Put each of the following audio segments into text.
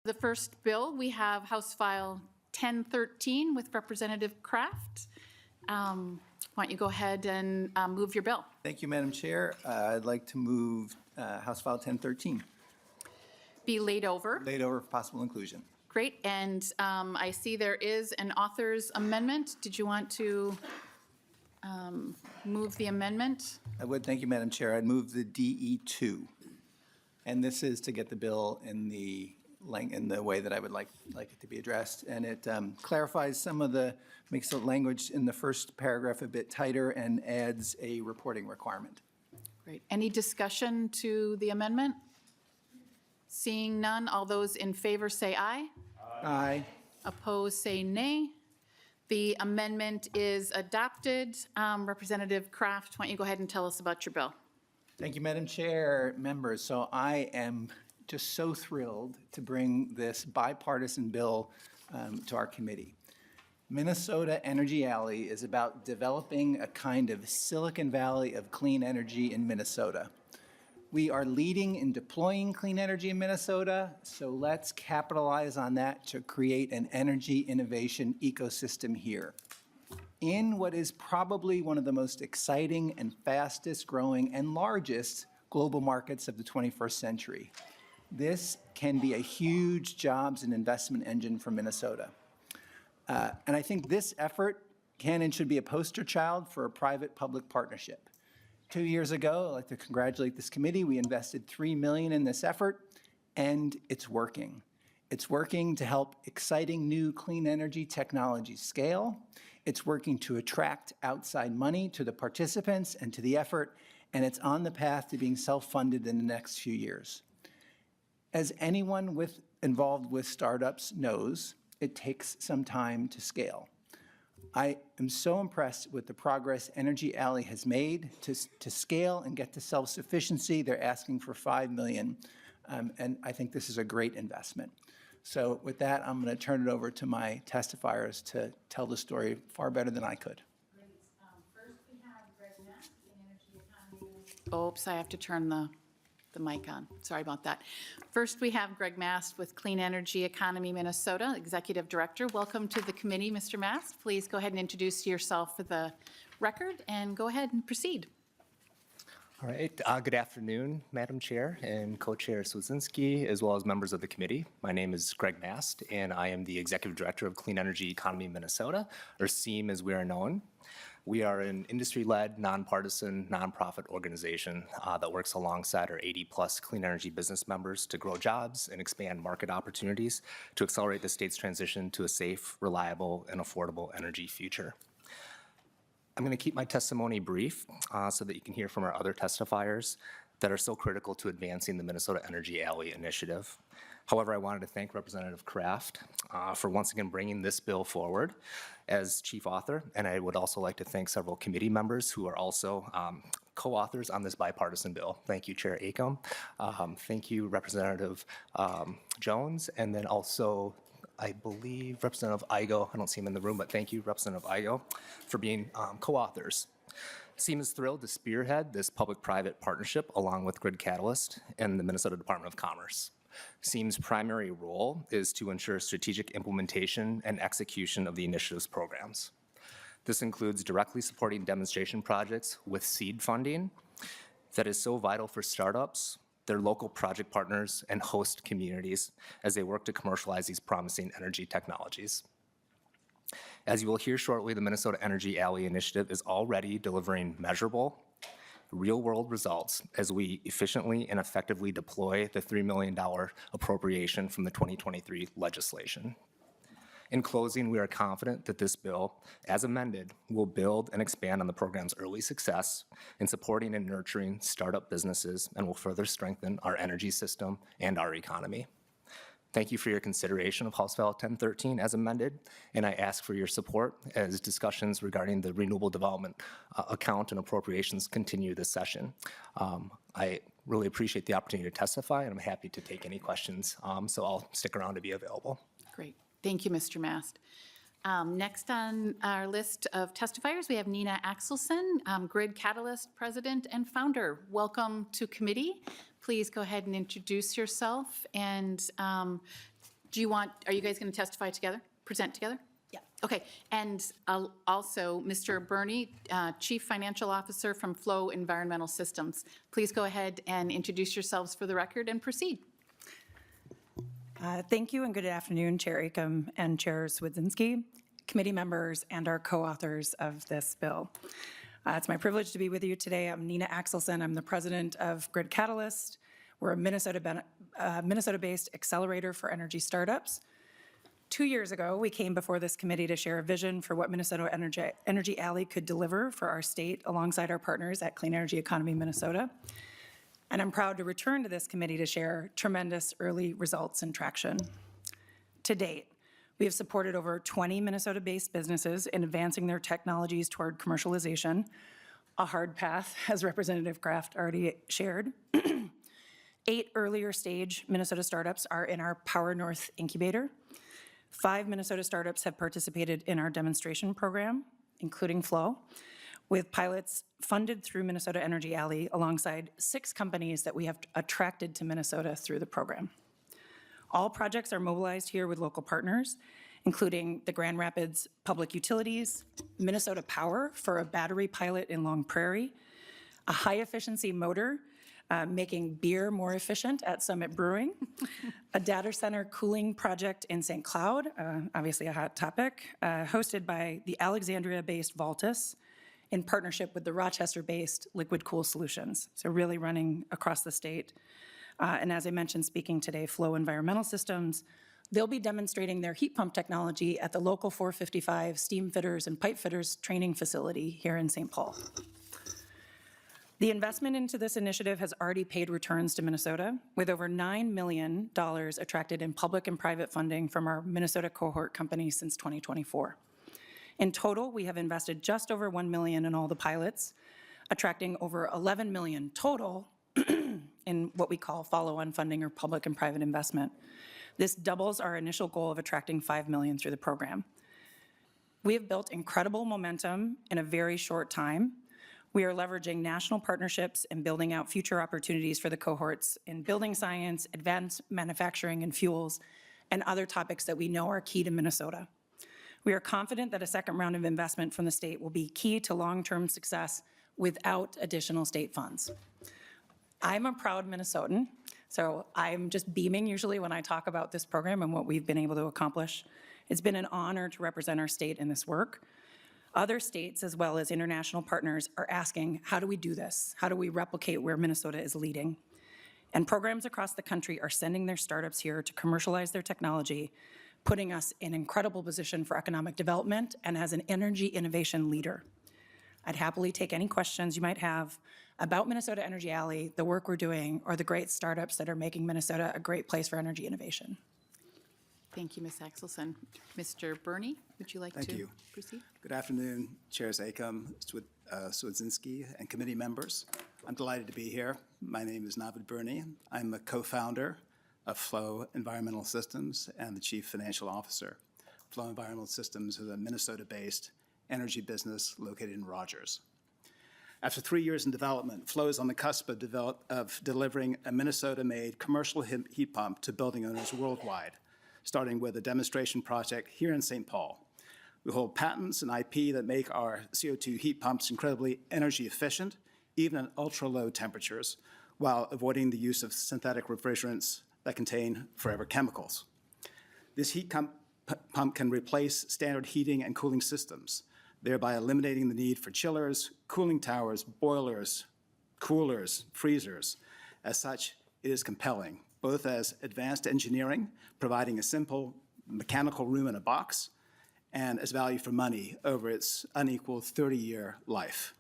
The first bill, we have House File 1013 with Representative Kraft. Why don't you go ahead and move your bill? Thank you, Madam Chair. I'd like to move House File 1013, Be laid over. laid over for possible inclusion. Great, and I see there is an author's amendment. Did you want to move the amendment? I would, thank you, Madam Chair. I'd move the DE2. And this is to get the bill in the way that I would like it to be addressed. And it clarifies some of makes the language in the first paragraph a bit tighter and adds a reporting requirement. Great. Any discussion to the amendment? Seeing none, all those in favor say aye. Aye. Opposed, say nay. The amendment is adopted. Representative Kraft, why don't you go ahead and tell us about your bill? Thank you, Madam Chair, members. So I am just so thrilled to bring this bipartisan bill to our committee. Minnesota Energy Alley is about developing a kind of Silicon Valley of clean energy in Minnesota. We are leading in deploying clean energy in Minnesota, so let's capitalize on that to create an energy innovation ecosystem here. In what is probably one of the most exciting and fastest growing and largest global markets of the 21st century. This can be a huge jobs and investment engine for Minnesota. And I think this effort can and should be a poster child for a private-public partnership. 2 years ago, I'd like to congratulate this committee. We invested $3 million in this effort, and it's working. It's working to help exciting new clean energy technologies scale. It's working to attract outside money to the participants and to the effort, and it's on the path to being self-funded in the next few years. As anyone involved with startups knows, it takes some time to scale. I am so impressed with the progress Energy Alley has made to scale and get to self-sufficiency. They're asking for $5 million, and I think this is a great investment. So with that, I'm going to turn it over to my testifiers to tell the story far better than I could. Great. First, we have Greg Ness, Energy Economy. Oops, I have to turn the mic on. Sorry about that. First, we have Greg Mast with Clean Energy Economy Minnesota, Executive Director. Welcome to the committee, Mr. Mast. Please go ahead and introduce yourself for the record and go ahead and proceed. All right. Good afternoon, Madam Chair and Co-Chair Swazinski, as well as members of the committee. My name is Greg Mast, and I am the Executive Director of Clean Energy Economy Minnesota, or CEAM as we are known. We are an industry-led, nonpartisan, nonprofit organization that works alongside our 80-plus clean energy business members to grow jobs and expand market opportunities to accelerate the state's transition to a safe, reliable, and affordable energy future. I'm going to keep my testimony brief so that you can hear from our other testifiers that are so critical to advancing the Minnesota Energy Alley initiative. However, I wanted to thank Representative Kraft for once again bringing this bill forward as chief author, and I would also like to thank several committee members who are also co-authors on this bipartisan bill. Thank you, Chair Acom. Thank you, Representative Jones, and then also I believe Representative Igo. I don't see him in the room, but thank you, Representative Igo, for being co-authors. CEAM is thrilled to spearhead this public-private partnership along with Grid Catalyst and the Minnesota Department of Commerce. CEAM's primary role is to ensure strategic implementation and execution of the initiative's programs. This includes directly supporting demonstration projects with seed funding that is so vital for startups, their local project partners, and host communities as they work to commercialize these promising energy technologies. As you will hear shortly, the Minnesota Energy Alley Initiative is already delivering measurable, real-world results as we efficiently and effectively deploy the $3 million appropriation from the 2023 legislation. In closing, we are confident that this bill, as amended, will build and expand on the program's early success in supporting and nurturing startup businesses and will further strengthen our energy system and our economy. Thank you for your consideration of House File 1013 as amended, and I ask for your support as discussions regarding the Renewable Development Account and appropriations continue this session. I really appreciate the opportunity to testify, and I'm happy to take any questions, so I'll stick around to be available. Great. Thank you, Mr. Mast. Next on our list of testifiers, we have Nina Axelson, Grid Catalyst President and Founder. Welcome to committee. Please go ahead and introduce yourself and are you guys going to testify together, present together? Yeah. Okay, and also, Mr. Burney, Chief Financial Officer from Flow Environmental Systems. Please go ahead and introduce yourselves for the record and proceed. Thank you and good afternoon, Chair Acom and Chair Swidzinski, committee members, and our co-authors of this bill. It's my privilege to be with you today. I'm Nina Axelson. I'm the president of Grid Catalyst. We're a Minnesota-based accelerator for energy startups. 2 years ago, we came before this committee to share a vision for what Minnesota Energy Alley could deliver for our state alongside our partners at Clean Energy Economy Minnesota. And I'm proud to return to this committee to share tremendous early results and traction. To date, we have supported over 20 Minnesota-based businesses in advancing their technologies toward commercialization, a hard path, as Representative Kraft already shared. 8 earlier stage Minnesota startups are in our Power North incubator. 5 Minnesota startups have participated in our demonstration program, including Flow, with pilots funded through Minnesota Energy Alley alongside 6 companies that we have attracted to Minnesota through the program. All projects are mobilized here with local partners, including the Grand Rapids Public Utilities, Minnesota Power for a battery pilot in Long Prairie, a high-efficiency motor making beer more efficient at Summit Brewing, a data center cooling project in St. Cloud, obviously a hot topic, hosted by the Alexandria-based Voltus in partnership with the Rochester-based Liquid Cool Solutions, so really running across the state. And as I mentioned, speaking today, Flow Environmental Systems, they'll be demonstrating their heat pump technology at the local 455 steam fitters and pipe fitters training facility here in St. Paul. The investment into this initiative has already paid returns to Minnesota, with over $9 million attracted in public and private funding from our Minnesota cohort companies since 2024. In total, we have invested just over $1 million in all the pilots, attracting over $11 million total in what we call follow-on funding or public and private investment. This doubles our initial goal of attracting $5 million through the program. We have built incredible momentum in a very short time. We are leveraging national partnerships and building out future opportunities for the cohorts in building science, advanced manufacturing and fuels, and other topics that we know are key to Minnesota. We are confident that a second round of investment from the state will be key to long-term success without additional state funds. I'm a proud Minnesotan, so I'm just beaming usually when I talk about this program and what we've been able to accomplish. It's been an honor to represent our state in this work. Other states, as well as international partners, are asking, how do we do this? How do we replicate where Minnesota is leading? And programs across the country are sending their startups here to commercialize their technology, putting us in an incredible position for economic development and as an energy innovation leader. I'd happily take any questions you might have about Minnesota Energy Alley, the work we're doing, or the great startups that are making Minnesota a great place for energy innovation. Thank you, Ms. Axelson. Mr. Burney, would you like to proceed? Good afternoon, Chairs Acom, Swidzinski, and committee members. I'm delighted to be here. My name is Navid Burney. I'm a co-founder of Flow Environmental Systems and the Chief Financial Officer. Flow Environmental Systems is a Minnesota-based energy business located in Rogers. After 3 years in development, Flow is on the cusp of delivering a Minnesota-made commercial heat pump to building owners worldwide, starting with a demonstration project here in St. Paul. We hold patents and IP that make our CO2 heat pumps incredibly energy efficient, even at ultra-low temperatures, while avoiding the use of synthetic refrigerants that contain forever chemicals. This heat pump can replace standard heating and cooling systems, thereby eliminating the need for chillers, cooling towers, boilers, coolers, freezers. As such, it is compelling, both as advanced engineering, providing a simple mechanical room in a box, and as value for money over its unequaled 30-year life.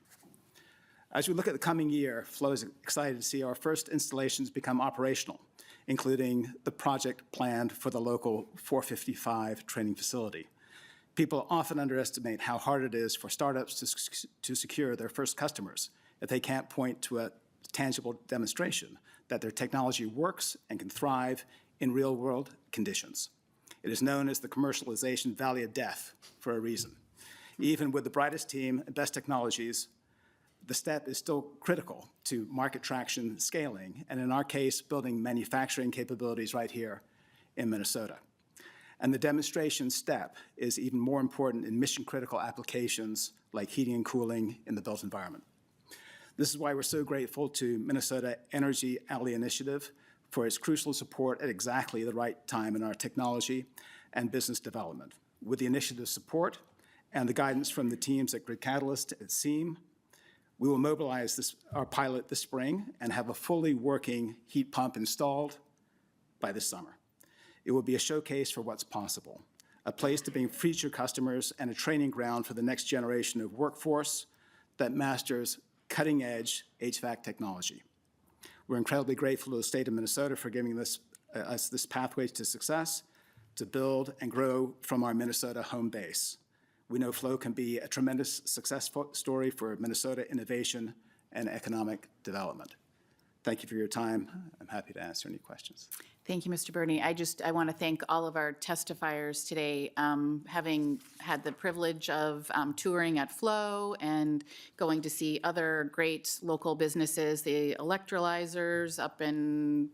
As we look at the coming year, Flow is excited to see our first installations become operational, including the project planned for the local 455 training facility. People often underestimate how hard it is for startups to secure their first customers if they can't point to a tangible demonstration that their technology works and can thrive in real-world conditions. It is known as the commercialization valley of death for a reason. Even with the brightest team and best technologies, the step is still critical to market traction scaling, and in our case, building manufacturing capabilities right here in Minnesota. And the demonstration step is even more important in mission-critical applications like heating and cooling in the built environment. This is why we're so grateful to Minnesota Energy Alley Initiative for its crucial support at exactly the right time in our technology and business development. With the initiative's support and the guidance from the teams at Grid Catalyst at SEAM, we will mobilize our pilot this spring and have a fully working heat pump installed by this summer. It will be a showcase for what's possible, a place to bring future customers and a training ground for the next generation of workforce that masters cutting-edge HVAC technology. We're incredibly grateful to the state of Minnesota for giving us this pathway to success, to build and grow from our Minnesota home base. We know Flow can be a tremendous success story for Minnesota innovation and economic development. Thank you for your time. I'm happy to answer any questions. Thank you, Mr. Burney. I want to thank all of our testifiers today. Having had the privilege of touring at Flow and going to see other great local businesses, the electrolyzers up in,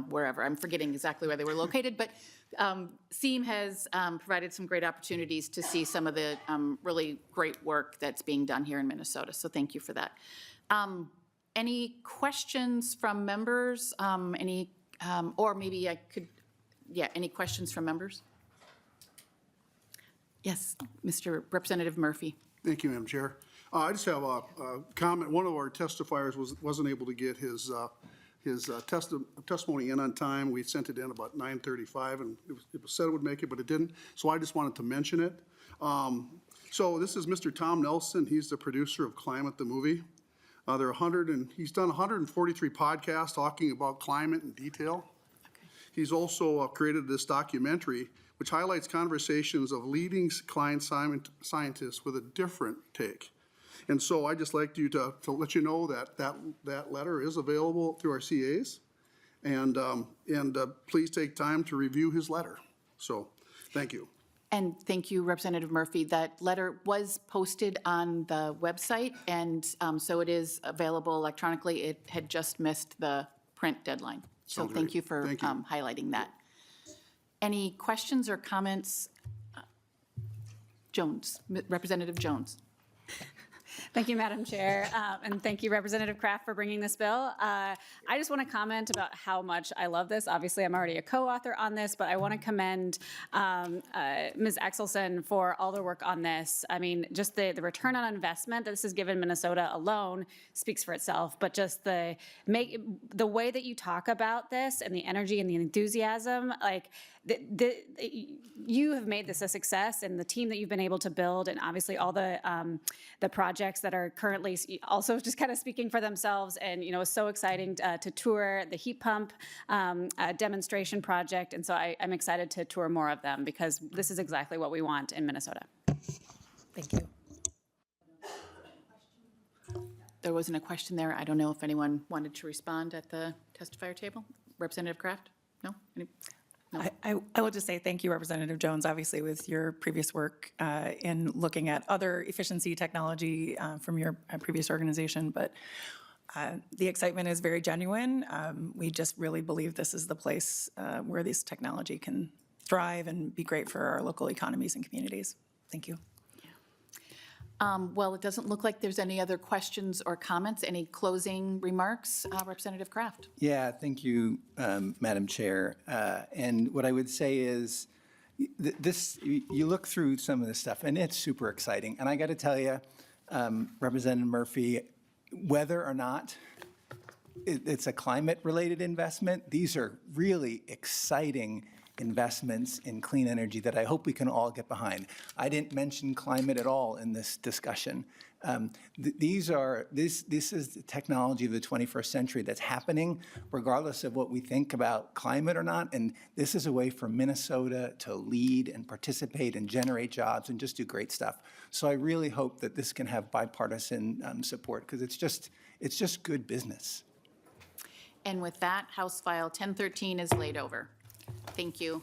wherever. I'm forgetting exactly where they were located, but SEAM has provided some great opportunities to see some of the really great work that's being done here in Minnesota. So thank you for that. Any questions from members? Or maybe I could, any questions from members? Yes, Mr. Representative Murphy. Thank you, Madam Chair. I just have a comment. One of our testifiers wasn't able to get his testimony in on time. We sent it in about 9:35, and it was said it would make it, but it didn't. So I just wanted to mention it. So this is Mr. Tom Nelson. He's the producer of Climate the Movie. He's done 143 podcasts talking about climate in detail. Okay. He's also created this documentary, which highlights conversations of leading client scientists with a different take. And so I'd just like you to let you know that letter is available through our CAs, and please take time to review his letter. So thank you. And thank you, Representative Murphy. That letter was posted on the website, and so it is available electronically. It had just missed the print deadline. So thank you for highlighting that. Any questions or comments? Representative Jones. Thank you, Madam Chair, and thank you, Representative Kraft, for bringing this bill. I just want to comment about how much I love this. Obviously, I'm already a co-author on this, but I want to commend Ms. Axelson for all the work on this. I mean, just the return on investment that this has given Minnesota alone speaks for itself, but just the way that you talk about this and the energy and the enthusiasm, like, you have made this a success, and the team that you've been able to build, and obviously all the projects that are currently also just kind of speaking for themselves. And it's so exciting to tour the heat pump demonstration project, and so I'm excited to tour more of them because this is exactly what we want in Minnesota. Thank you. There wasn't a question there. I don't know if anyone wanted to respond at the testifier table. Representative Kraft? No? No. I will just say thank you, Representative Jones, obviously with your previous work in looking at other efficiency technology from your previous organization, but the excitement is very genuine. We just really believe this is the place where this technology can thrive and be great for our local economies and communities. Thank you. Well, it doesn't look like there's any other questions or comments. Any closing remarks? Representative Kraft. Yeah, thank you, Madam Chair. And what I would say is you look through some of this stuff, and it's super exciting. And I got to tell you, Representative Murphy, whether or not it's a climate-related investment, these are really exciting investments in clean energy that I hope we can all get behind. I didn't mention climate at all in this discussion. This is the technology of the 21st century that's happening regardless of what we think about climate or not, and this is a way for Minnesota to lead and participate and generate jobs and just do great stuff. So I really hope that this can have bipartisan support because it's just good business. And with that, House File 1013 is laid over. Thank you.